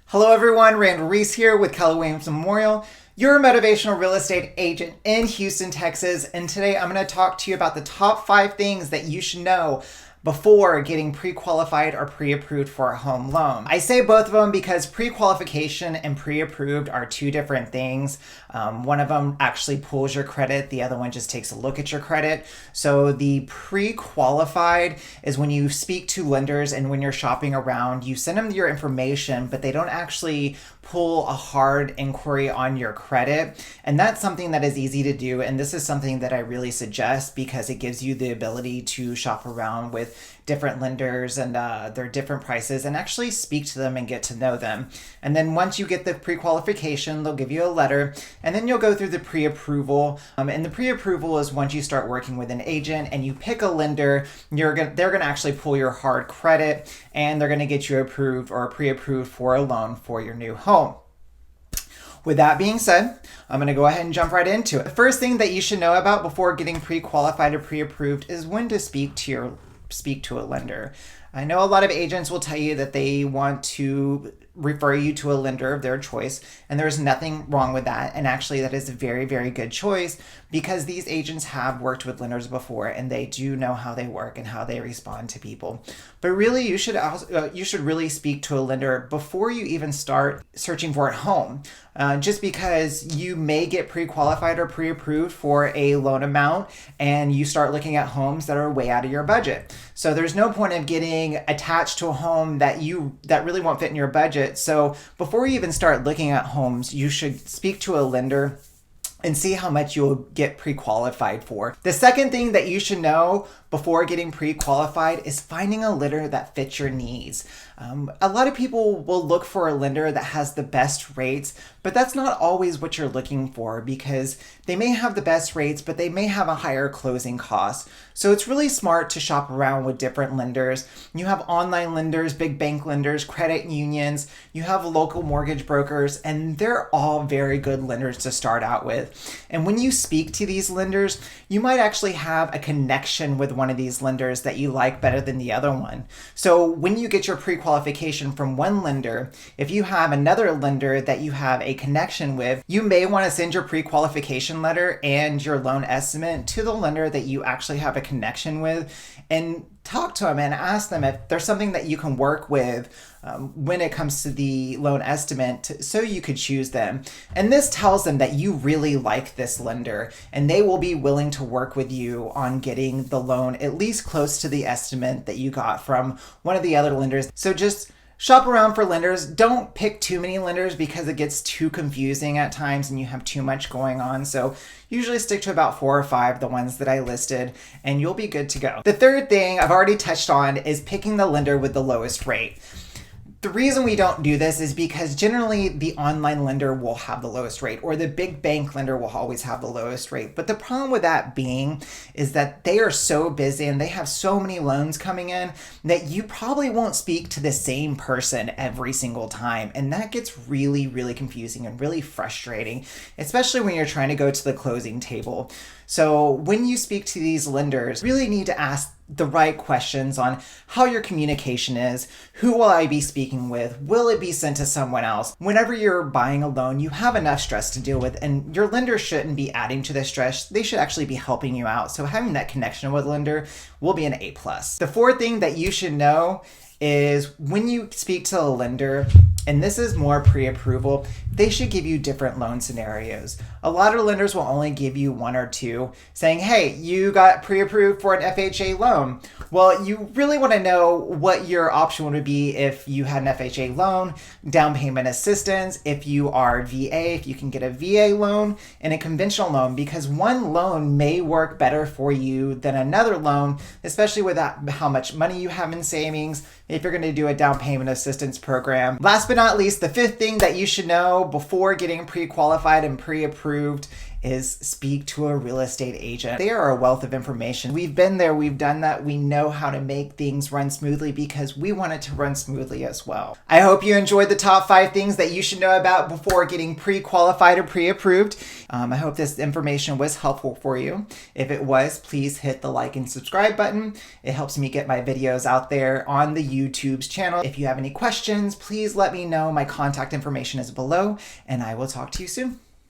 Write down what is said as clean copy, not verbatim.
Hello everyone, r.reis here with Keller Williams Memorial, your motivational real estate agent in Houston, Texas. And today I'm going to talk to you about the top 5 things that you should know before getting pre-qualified or pre-approved for a home loan. I say both of them because pre-qualification and pre-approved are two different things. One of them actually pulls your credit, the other one just takes a look at your credit. So the pre-qualified is when you speak to lenders and when you're shopping around, you send them your information, but they don't actually pull a hard inquiry on your credit. And that's something that is easy to do. And this is something that I really suggest because it gives you the ability to shop around with different lenders and their different prices and actually speak to them and get to know them. And then once you get the pre-qualification, they'll give you a letter and then you'll go through the pre-approval. And the pre-approval is once you start working with an agent and you pick a lender, they're going to actually pull your hard credit and they're going to get you approved or pre-approved for a loan for your new home. With that being said, I'm going to go ahead and jump right into it. The first thing that you should know about before getting pre-qualified or pre-approved is when to speak to a lender. I know a lot of agents will tell you that they want to refer you to a lender of their choice, and there's nothing wrong with that. And actually that is a very, very good choice because these agents have worked with lenders before and they do know how they work and how they respond to people. But really you should really speak to a lender before you even start searching for a home. Just because you may get pre-qualified or pre-approved for a loan amount and you start looking at homes that are way out of your budget. So there's no point of getting attached to a home that really won't fit in your budget. So before you even start looking at homes, you should speak to a lender and see how much you'll get pre-qualified for. The second thing that you should know before getting pre-qualified is finding a lender that fits your needs. A lot of people will look for a lender that has the best rates, but that's not always what you're looking for because they may have the best rates, but they may have a higher closing cost. So it's really smart to shop around with different lenders. You have online lenders, big bank lenders, credit unions, you have local mortgage brokers, and they're all very good lenders to start out with. And when you speak to these lenders, you might actually have a connection with one of these lenders that you like better than the other one. So when you get your pre-qualification from one lender, if you have another lender that you have a connection with, you may want to send your pre-qualification letter and your loan estimate to the lender that you actually have a connection with and talk to them and ask them if there's something that you can work with when it comes to the loan estimate so you could choose them. And this tells them that you really like this lender and they will be willing to work with you on getting the loan at least close to the estimate that you got from one of the other lenders. So just shop around for lenders. Don't pick too many lenders because it gets too confusing at times and you have too much going on. So usually stick to about 4 or 5, the ones that I listed, and you'll be good to go. The third thing I've already touched on is picking the lender with the lowest rate. The reason we don't do this is because generally the online lender will have the lowest rate or the big bank lender will always have the lowest rate. But the problem with that being is that they are so busy and they have so many loans coming in that you probably won't speak to the same person every single time. And that gets really, really confusing and really frustrating, especially when you're trying to go to the closing table. So when you speak to these lenders, you really need to ask the right questions on how your communication is. Who will I be speaking with? Will it be sent to someone else? Whenever you're buying a loan, you have enough stress to deal with, and your lender shouldn't be adding to the stress. They should actually be helping you out. So having that connection with lender will be an A+. The fourth thing that you should know is when you speak to a lender, and this is more pre-approval, they should give you different loan scenarios. A lot of lenders will only give you 1 or 2 saying, hey, you got pre-approved for an FHA loan. Well, you really want to know what your option would be if you had an FHA loan, down payment assistance, if you are VA, if you can get a VA loan and a conventional loan, because one loan may work better for you than another loan, especially with how much money you have in savings, if you're going to do a down payment assistance program. Last but not least, the fifth thing that you should know before getting pre-qualified and pre-approved is speak to a real estate agent. They are a wealth of information. We've been there, we've done that. We know how to make things run smoothly because we want it to run smoothly as well. I hope you enjoyed the top 5 things that you should know about before getting pre-qualified or pre-approved. I hope this information was helpful for you. If it was, please hit the like and subscribe button. It helps me get my videos out there on the YouTube's channel. If you have any questions, please let me know. My contact information is below, and I will talk to you soon.